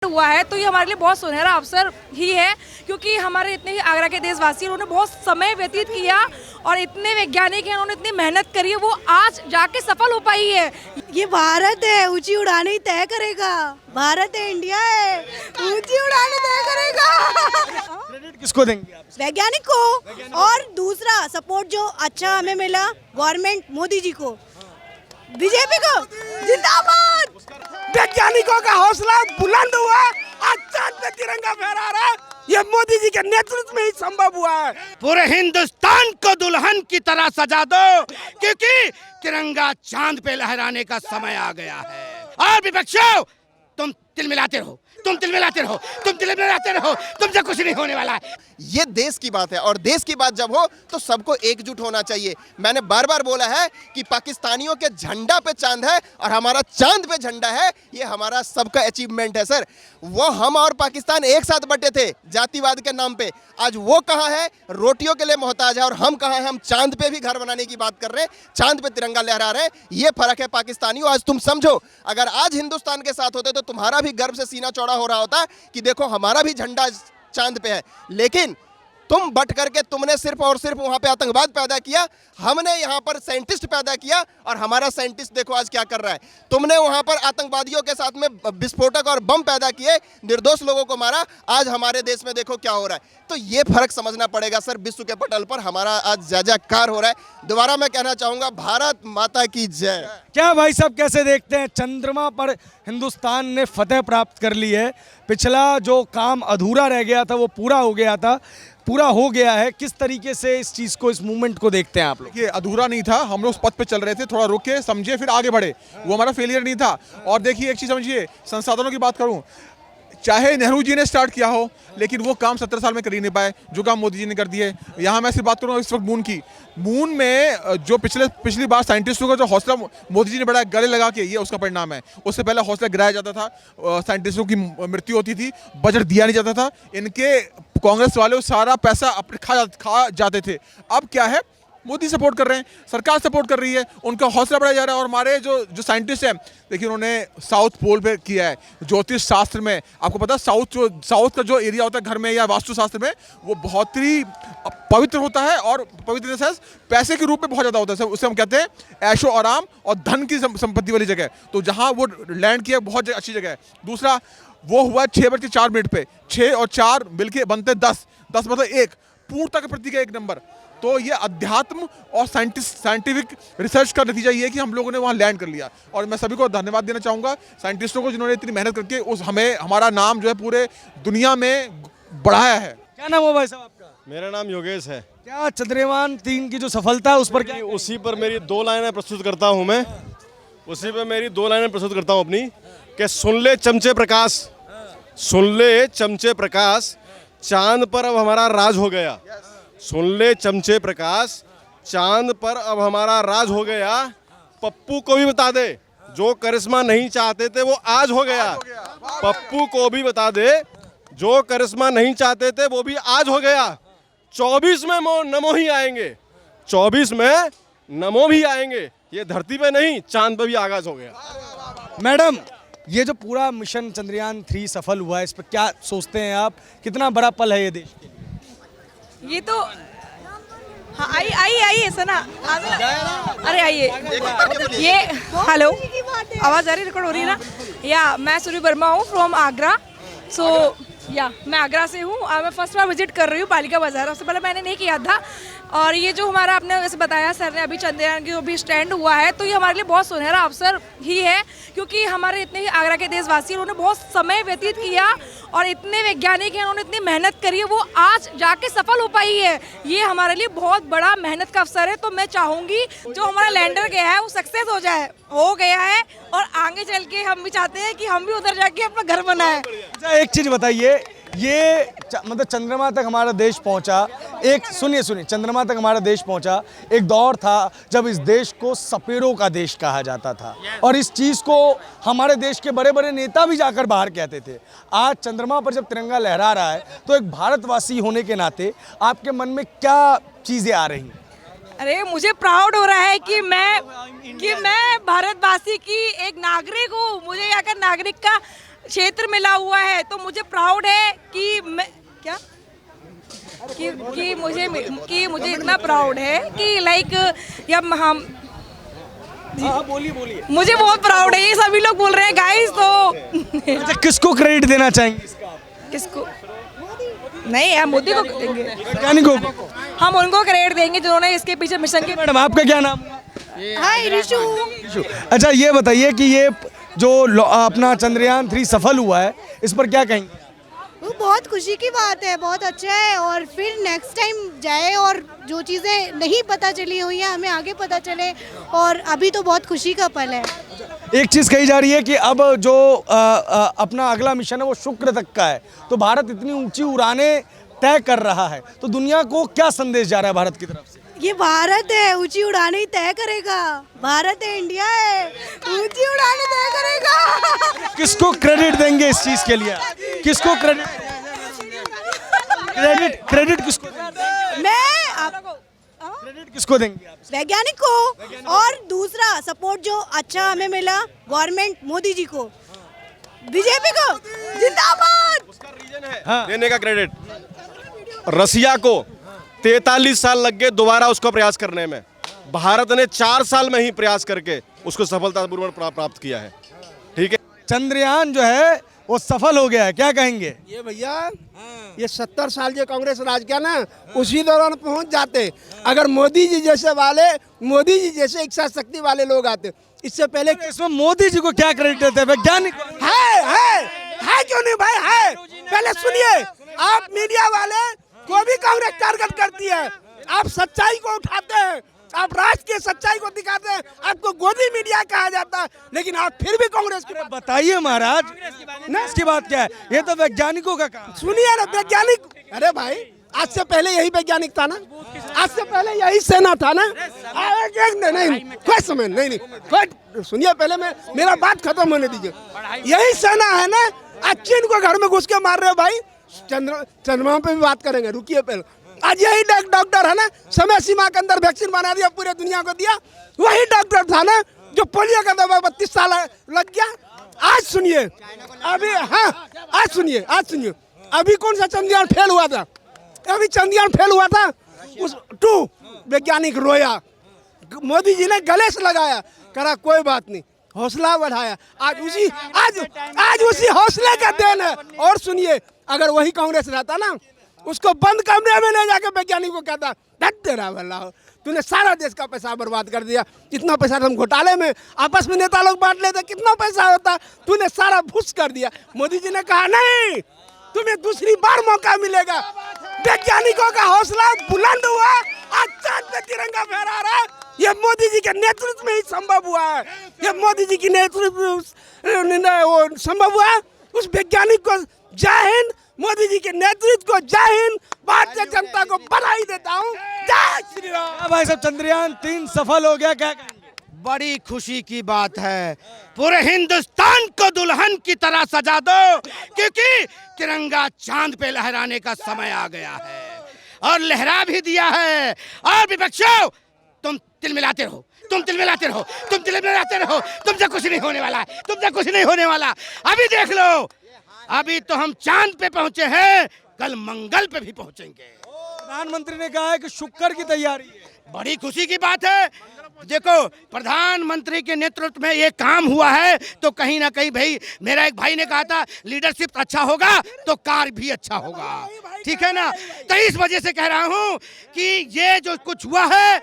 हुआ है तो ये हमारे लिए बहुत सुनहरा अवसर ही है, क्योंकि हमारे इतने आगरा के देशवासी उन्होंने बहुत समय व्यतीत किया और इतने वैज्ञानिक हैं, उन्होंने इतनी मेहनत करी है, वो आज जाके सफल हो पाई है। ये भारत है, ऊंची उड़ाने ही तय करेगा। भारत है, इंडिया है, ऊंची उड़ाने तय करेगा। क्रेडिट किसको देंगे आप? वैज्ञानिक को। और दूसरा सपोर्ट जो अच्छा हमें मिला गवर्नमेंट मोदी जी को, बीजेपी को जिंदाबाद। वैज्ञानिकों का हौसला बुलंद हुआ, आज चांद पे तिरंगा फहरा रहा है। ये मोदी जी के नेतृत्व में ही संभव हुआ है। पूरे हिंदुस्तान को दुल्हन की तरह सजा दो, क्योंकि तिरंगा चांद पे लहराने का समय आ गया है। और विपक्षों, तुम तिलमिलाते रहो, तुम तिलमिलाते रहो, तुम तिलमिलाते रहो, तुमसे कुछ नहीं होने वाला है। ये देश की बात है और देश की बात जब हो तो सबको एकजुट होना चाहिए। मैंने बार बार बोला है कि पाकिस्तानियों के झंडा पे चांद है और हमारा चांद पे झंडा है। ये हमारा सबका अचीवमेंट है सर। वो हम और पाकिस्तान एक साथ बटे थे जातिवाद के नाम पे, आज वो कहाँ है, रोटियों के लिए मोहताज है, और हम कहाँ हैं, हम चांद पे भी घर बनाने की बात कर रहे हैं, चांद पे तिरंगा लहरा रहे हैं। ये फर्क है पाकिस्तानियों। आज तुम समझो, अगर आज हिंदुस्तान के साथ होते तो तुम्हारा भी गर्व से सीना चौड़ा हो रहा होता कि देखो हमारा भी झंडा चांद पे है। लेकिन तुम बट करके तुमने सिर्फ और सिर्फ वहां पे आतंकवाद पैदा किया, हमने यहाँ पर साइंटिस्ट पैदा किया और हमारा साइंटिस्ट देखो आज क्या कर रहा है। तुमने वहां पर आतंकवादियों के साथ में विस्फोटक और बम पैदा किए, निर्दोष लोगों को मारा। आज हमारे देश में देखो क्या हो रहा है। तो ये फर्क समझना पड़ेगा सर। विश्व के पटल पर हमारा आज जय-जयकार हो रहा है। दोबारा मैं कहना चाहूंगा, भारत माता की जय। क्या भाई साहब कैसे देखते हैं, चंद्रमा पर हिंदुस्तान ने फतेह प्राप्त कर ली है। पिछला जो काम अधूरा रह गया था वो पूरा हो गया था, पूरा हो गया है। किस तरीके से इस चीज़ को, इस मूवमेंट को देखते हैं आप लोग? ये अधूरा नहीं था, हम लोग उस पथ पे चल रहे थे, थोड़ा रुके, समझे, फिर आगे बढ़े। वो हमारा फेलियर नहीं था। और देखिए एक चीज़ समझिए, संसाधनों की बात करूं, चाहे नेहरू जी ने स्टार्ट किया हो, लेकिन वो काम 70 साल में कर ही नहीं पाए जो काम मोदी जी ने कर दिए। यहाँ मैं सिर्फ बात करूँ इस वक्त मून की। मून में जो पिछली बार साइंटिस्टों का जो हौसला मोदी जी ने बढ़ाया, गले लगा के, ये उसका परिणाम है। उससे पहले हौसला गिराया जाता था, साइंटिस्टों की मृत्यु होती थी, बजट दिया नहीं जाता था, इनके कांग्रेस वाले सारा पैसा अपने खा जाते थे। अब क्या है, मोदी सपोर्ट कर रहे हैं, सरकार सपोर्ट कर रही है, उनका हौसला बढ़ाया जा रहा है। और हमारे जो साइंटिस्ट हैं, देखिए उन्होंने साउथ पोल पे किया है ज्योतिष शास्त्र में। आपको पता है साउथ का जो एरिया होता है घर में या वास्तु शास्त्र में, वो बहुत ही पवित्र होता है, और पवित्र सेंस पैसे के रूप में बहुत ज़्यादा होता है। उसे हम कहते हैं ऐशो आराम और धन की संपत्ति वाली जगह। तो जहाँ वो लैंड किया, बहुत अच्छी जगह है। दूसरा, वो हुआ 6:04 पे, 6 और 4 मिलके बनते 10 मतलब 1, पूर्णता के प्रतीक है 1 नंबर। तो ये अध्यात्म और साइंटिफिक रिसर्च का नतीजा ये है कि हम लोगों ने वहाँ लैंड कर लिया। और मैं सभी को धन्यवाद देना चाहूँगा, साइंटिस्टों को, जिन्होंने इतनी मेहनत करके हमारा नाम जो है पूरे दुनिया में बढ़ाया है। क्या नाम हो भाई साहब आपका? मेरा नाम योगेश है। क्या चंद्रयान 3 की जो सफलता है उस पर क्या? उसी पर मेरी 2 लाइनें प्रस्तुत करता हूँ मैं। उसी पर मेरी 2 लाइनें प्रस्तुत करता हूँ अपनी, कि सुन ले चमचे प्रकाश, सुन ले चमचे प्रकाश, चांद पर अब हमारा राज हो गया। सुन ले चमचे प्रकाश, चांद पर अब हमारा राज हो गया। पप्पू को भी बता दे, जो करिश्मा नहीं चाहते थे वो आज हो गया। पप्पू को भी बता दे, जो करिश्मा नहीं चाहते थे वो भी आज हो गया। 24 में नमो ही आएंगे, 24 में नमो भी आएंगे। ये धरती पे नहीं, चांद पे भी आगाज हो गया। मैडम, ये जो पूरा मिशन चंद्रयान 3 सफल हुआ है, इस पर क्या सोचते हैं आप? कितना बड़ा पल है ये देश के लिए? ये तो हाँ, आइए सना, अरे आइए। ये हेलो, आवाज़ आ रही, रिकॉर्ड हो रही है ना? या मैं सूरी वर्मा हूँ फ्रॉम आगरा। सो या मैं आगरा से हूँ और मैं फर्स्ट बार विजिट कर रही हूँ पालिका बाजार। उससे पहले मैंने नहीं किया था। और ये जो हमारा आपने वैसे बताया सर ने, अभी चंद्रयान की जो भी स्टैंड हुआ है, तो ये हमारे लिए बहुत सुनहरा अवसर ही है, क्योंकि हमारे इतने आगरा के देशवासी उन्होंने बहुत समय व्यतीत किया और इतने वैज्ञानिक हैं, उन्होंने इतनी मेहनत करी है, वो आज जाके सफल हो पाई है। ये हमारे लिए बहुत बड़ा मेहनत का अवसर है। तो मैं चाहूँगी जो हमारा लैंडर गया है वो सक्सेस हो गया है, और आगे चल के हम भी चाहते हैं कि हम भी उधर जाके अपना घर बनाएं। अच्छा, एक चीज़ बताइए, ये मतलब चंद्रमा तक हमारा देश पहुंचा, एक सुनिए चंद्रमा तक हमारा देश पहुंचा, एक दौर था जब इस देश को सपेरों का देश कहा जाता था, और इस चीज़ को हमारे देश के बड़े बड़े नेता भी जाकर बाहर कहते थे। आज चंद्रमा पर जब तिरंगा लहरा रहा है, तो एक भारतवासी होने के नाते आपके मन में क्या चीज़ें आ रही हैं? अरे मुझे प्राउड हो रहा है कि मैं भारतवासी की एक नागरिक हूँ। मुझे यहाँ का नागरिक का क्षेत्र मिला हुआ है, तो मुझे प्राउड है कि मैं क्या कि मुझे इतना प्राउड है कि लाइक जब हम बोलिए मुझे बहुत प्राउड है, ये सभी लोग बोल रहे हैं गाइस, तो अच्छा किसको क्रेडिट देना चाहेंगे इसका? किसको नहीं, हम मोदी को देंगे, वैज्ञानिकों को। हम उनको क्रेडिट देंगे जिन्होंने इसके पीछे मिशन के। मैडम आपका क्या नाम? हाय रिशु। अच्छा ये बताइए कि ये जो अपना चंद्रयान 3 सफल हुआ है, इस पर क्या कहेंगे? वो बहुत खुशी की बात है, बहुत अच्छा है, और फिर नेक्स्ट टाइम जाए और जो चीज़ें नहीं पता चली हुई हैं हमें आगे पता चले, और अभी तो बहुत खुशी का पल है। एक चीज़ कही जा रही है कि अब जो अपना अगला मिशन है वो शुक्र तक का है, तो भारत इतनी ऊंची उड़ानें तय कर रहा है, तो दुनिया को क्या संदेश जा रहा है भारत की तरफ से? ये भारत है, ऊंची उड़ाने ही तय करेगा। भारत है, इंडिया है, ऊंची उड़ाने तय करेगा। किसको क्रेडिट देंगे इस चीज के लिए? किसको क्रेडिट किसको देंगे? क्रेडिट किसको देंगे आप? वैज्ञानिक को, और दूसरा सपोर्ट जो अच्छा हमें मिला गवर्नमेंट मोदी जी को, बीजेपी को जिंदाबाद। देने का क्रेडिट रसिया को 43 साल लग गए दोबारा उसका प्रयास करने में, भारत ने 4 साल में ही प्रयास करके उसको सफलतापूर्वक प्राप्त किया है। ठीक है, चंद्रयान जो है वो सफल हो गया है, क्या कहेंगे? ये भैया ये 70 साल जो कांग्रेस राज किया ना, उसी दौरान पहुंच जाते अगर मोदी जी जैसे इच्छा शक्ति वाले लोग आते। इससे पहले इसमें मोदी जी को क्या क्रेडिट देते हैं? वैज्ञानिक है क्यों नहीं भाई? है, पहले सुनिए, आप मीडिया वाले को भी कांग्रेस टारगेट करती है, आप सच्चाई को उठाते हैं, आप राष्ट्र की सच्चाई को दिखाते हैं, आपको गोदी मीडिया कहा जाता है, लेकिन आप फिर भी कांग्रेस की बताइए महाराज, इसकी बात क्या है? ये तो वैज्ञानिकों का काम। सुनिए ना, वैज्ञानिक, अरे भाई आज से पहले यही वैज्ञानिक था ना, आज से पहले यही सेना था ना। नहीं कोई समय नहीं कोई, सुनिए पहले मेरा बात खत्म होने दीजिए। यही सेना है ना, आज चीन को घर में घुस के मार रहे हो भाई। चंद्रमा पे भी बात करेंगे, रुकिए पहले। आज यही डॉक्टर है ना, समय सीमा के अंदर वैक्सीन बना दिया, पूरे दुनिया को दिया। वही डॉक्टर था ना जो पोलियो का दवा 32 साल लग गया। आज सुनिए, अभी हाँ आज सुनिए अभी कौन सा चंद्रयान फेल हुआ था? अभी चंद्रयान फेल हुआ था, उस 2 वैज्ञानिक रोया, मोदी जी ने गले से लगाया, करा कोई बात नहीं, हौसला बढ़ाया। आज उसी हौसले का देन है। और सुनिए, अगर वही कांग्रेस रहता ना, उसको बंद कमरे में ले जाकर वैज्ञानिक को कहता, तेरा भला हो, तूने सारा देश का पैसा बर्बाद कर दिया। इतना पैसा हम घोटाले में आपस में नेता लोग बांट लेते, कितना पैसा होता, तूने सारा भूस कर दिया। मोदी जी ने कहा नहीं, तुम्हें दूसरी बार मौका मिलेगा। वैज्ञानिकों का हौसला बुलंद हुआ, आज चांद पे तिरंगा फहरा रहा है। ये मोदी जी के नेतृत्व में ही संभव हुआ है। ये मोदी जी की नेतृत्व संभव हुआ। उस वैज्ञानिक को जय हिंद, मोदी जी के नेतृत्व को जय हिंद, भारतीय जनता को बधाई देता हूँ। जय श्री राम। भाई साहब, चंद्रयान 3 सफल हो गया, क्या कहेंगे? बड़ी खुशी की बात है, पूरे हिंदुस्तान को दुल्हन की तरह सजा दो, क्योंकि तिरंगा चांद पे लहराने का समय आ गया है, और लहरा भी दिया है। और विपक्षों, तुम तिल मिलाते रहो, तुमसे कुछ नहीं होने वाला, अभी देख लो, अभी तो हम चांद पे पहुंचे हैं, कल मंगल पे भी पहुंचेंगे। प्रधानमंत्री ने कहा है कि शुक्र की तैयारी है। बड़ी खुशी की बात है। देखो, प्रधानमंत्री के नेतृत्व में ये काम हुआ है, तो कहीं ना कहीं भाई, मेरा एक भाई ने कहा था, लीडरशिप अच्छा होगा तो कार्य भी अच्छा होगा, ठीक है ना? तो इस वजह से कह रहा हूं कि ये जो कुछ हुआ है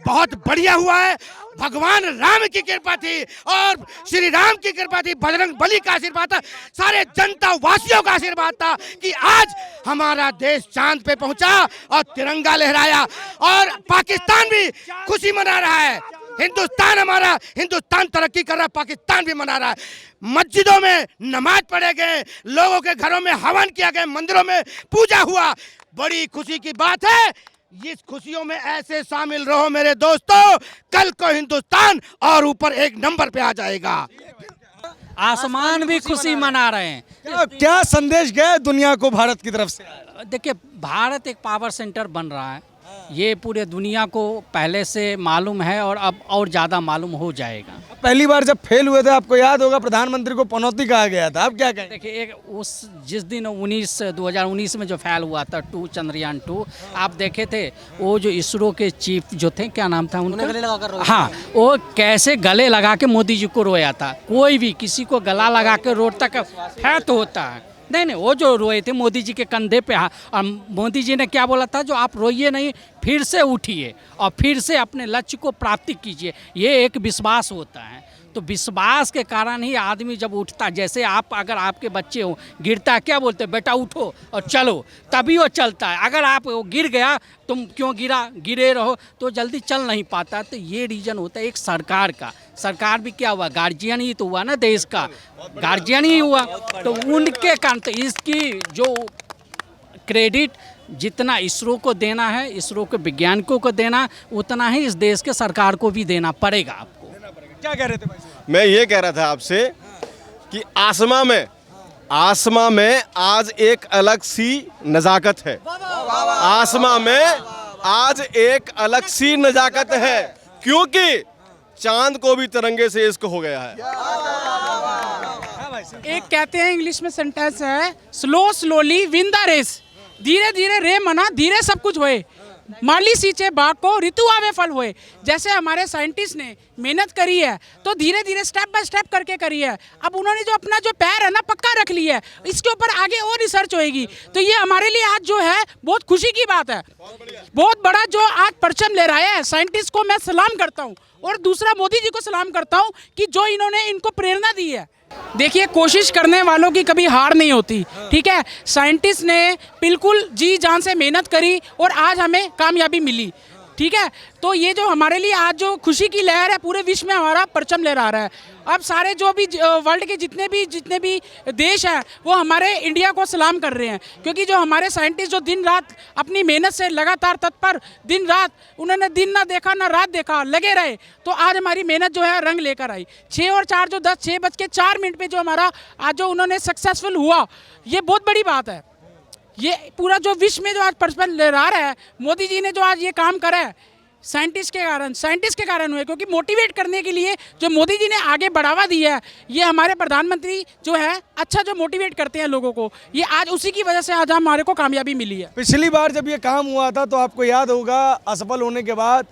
बहुत बढ़िया हुआ है। भगवान राम की कृपा थी, और श्री राम की कृपा थी, बजरंग बली का आशीर्वाद था, सारे जनता वासियों का आशीर्वाद था कि आज हमारा देश चांद पे पहुंचा और तिरंगा लहराया, और पाकिस्तान भी खुशी मना रहा है। हिंदुस्तान तरक्की कर रहा है, पाकिस्तान भी मना रहा है। मस्जिदों में नमाज पढ़े गए, लोगों के घरों में हवन किया गया, मंदिरों में पूजा हुआ, बड़ी खुशी की बात है। इस खुशियों में ऐसे शामिल रहो मेरे दोस्तों, कल को हिंदुस्तान और ऊपर 1 नंबर पे आ जाएगा। आसमान भी खुशी मना रहे हैं। क्या संदेश गया दुनिया को भारत की तरफ से? देखिए, भारत एक पावर सेंटर बन रहा है, ये पूरे दुनिया को पहले से मालूम है और अब और ज़्यादा मालूम हो जाएगा। पहली बार जब फेल हुए थे आपको याद होगा प्रधानमंत्री को पनौती कहा गया था, आप क्या कहें? देखिए एक जिस दिन 2019 में जो फेल हुआ था चंद्रयान 2 आप देखे थे, वो जो इसरो के चीफ जो थे, क्या नाम था उनका, हाँ, वो कैसे गले लगा के मोदी जी को रोया था। कोई भी किसी को गला लगा के रोता है तो होता है, नहीं, वो जो रोए थे मोदी जी के कंधे पे, और मोदी जी ने क्या बोला था, जो आप रोइए नहीं, फिर से उठिए और फिर से अपने लक्ष्य को प्राप्ति कीजिए। ये एक विश्वास होता है। तो विश्वास के कारण ही आदमी जब उठता, जैसे आप अगर आपके बच्चे हो गिरता, क्या बोलते हैं, बेटा उठो और चलो, तभी वो चलता है। अगर आप वो गिर गया, तुम क्यों गिरे रहो, तो जल्दी चल नहीं पाता। तो ये रीज़न होता है एक सरकार का। सरकार भी क्या हुआ, गार्जियन ही तो हुआ ना, देश का गार्जियन ही हुआ। तो उनके कारण तो इसकी जो क्रेडिट जितना इसरो को देना है, इसरो के वैज्ञानिकों को देना, उतना ही इस देश के सरकार को भी देना पड़ेगा आपको। क्या कह रहे थे भाई? मैं ये कह रहा था आपसे कि आसमां में आज एक अलग सी नजाकत है। आसमां में आज एक अलग सी नजाकत है, क्योंकि चांद को भी तिरंगे से इश्क हो गया है। एक कहते हैं इंग्लिश में सेंटेंस है, स्लोली विन द रेस। धीरे धीरे रे मना, धीरे सब कुछ होए, माली सींचे बाग को ऋतु आवे फल होए। जैसे हमारे साइंटिस्ट ने मेहनत करी है, तो धीरे धीरे स्टेप बाय स्टेप करके करी है। अब उन्होंने जो अपना जो पैर है ना पक्का रख लिया है, इसके ऊपर आगे और रिसर्च होएगी। तो ये हमारे लिए आज जो है बहुत खुशी की बात है। बहुत बड़ा जो आज परचम ले रहा है, साइंटिस्ट को मैं सलाम करता हूँ, और दूसरा मोदी जी को सलाम करता हूँ कि जो इन्होंने इनको प्रेरणा दी है। देखिए, कोशिश करने वालों की कभी हार नहीं होती, ठीक है। साइंटिस्ट ने बिल्कुल जी जान से मेहनत करी और आज हमें कामयाबी मिली, ठीक है। तो ये जो हमारे लिए आज जो खुशी की लहर है, पूरे विश्व में हमारा परचम लहरा रहा है। अब सारे जो भी वर्ल्ड के जितने भी देश हैं, वो हमारे इंडिया को सलाम कर रहे हैं, क्योंकि जो हमारे साइंटिस्ट जो दिन रात अपनी मेहनत से लगातार तत्पर, दिन रात उन्होंने दिन ना देखा ना रात देखा, लगे रहे, तो आज हमारी मेहनत जो है रंग लेकर आई। 6 और 4 जो 10, 6:04 पे जो हमारा आज जो उन्होंने सक्सेसफुल हुआ, ये बहुत बड़ी बात है। ये पूरा जो विश्व में जो आज परचम लहरा रहा है, मोदी जी ने जो आज ये काम करा है, साइंटिस्ट के कारण हुए, क्योंकि मोटिवेट करने के लिए जो मोदी जी ने आगे बढ़ावा दिया है, ये हमारे प्रधानमंत्री जो है अच्छा जो मोटिवेट करते हैं लोगों को, ये आज उसी की वजह से आज हमारे को कामयाबी मिली है। पिछली बार जब ये काम हुआ था तो आपको याद होगा, असफल होने के बाद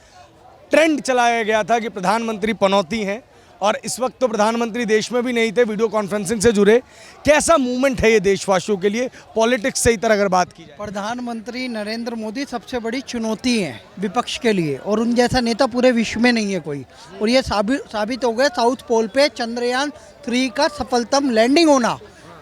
ट्रेंड चलाया गया था कि प्रधानमंत्री पनौती हैं, और इस वक्त तो प्रधानमंत्री देश में भी नहीं थे, वीडियो कॉन्फ्रेंसिंग से जुड़े। कैसा मूवमेंट है ये देशवासियों के लिए, पॉलिटिक्स से इतर अगर बात की जाए? प्रधानमंत्री नरेंद्र मोदी सबसे बड़ी चुनौती है विपक्ष के लिए, और उन जैसा नेता पूरे विश्व में नहीं है कोई। और ये साबित हो गया साउथ पोल पे चंद्रयान 3 का सफलतम लैंडिंग होना।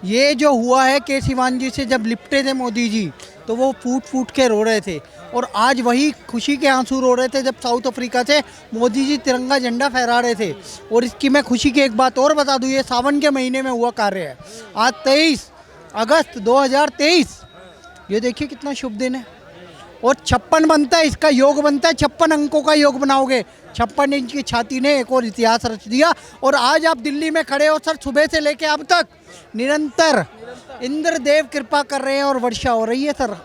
ये जो हुआ है के सिवान जी से जब लिपटे थे मोदी जी, तो वो फूट फूट के रो रहे थे, और आज वही खुशी के आंसू रो रहे थे जब साउथ अफ्रीका से मोदी जी तिरंगा झंडा फहरा रहे थे। और इसकी मैं खुशी की एक बात और बता दूं, ये सावन के महीने में हुआ कार्य है। आज 23 अगस्त 2023, ये देखिए कितना शुभ दिन है। और 56 बनता है, इसका योग बनता है, 56 अंकों का योग बनाओगे। 56 इंच की छाती ने एक और इतिहास रच दिया। और आज आप दिल्ली में खड़े हो सर, सुबह से लेके अब तक निरंतर इंद्रदेव कृपा कर रहे हैं और वर्षा हो रही है सर।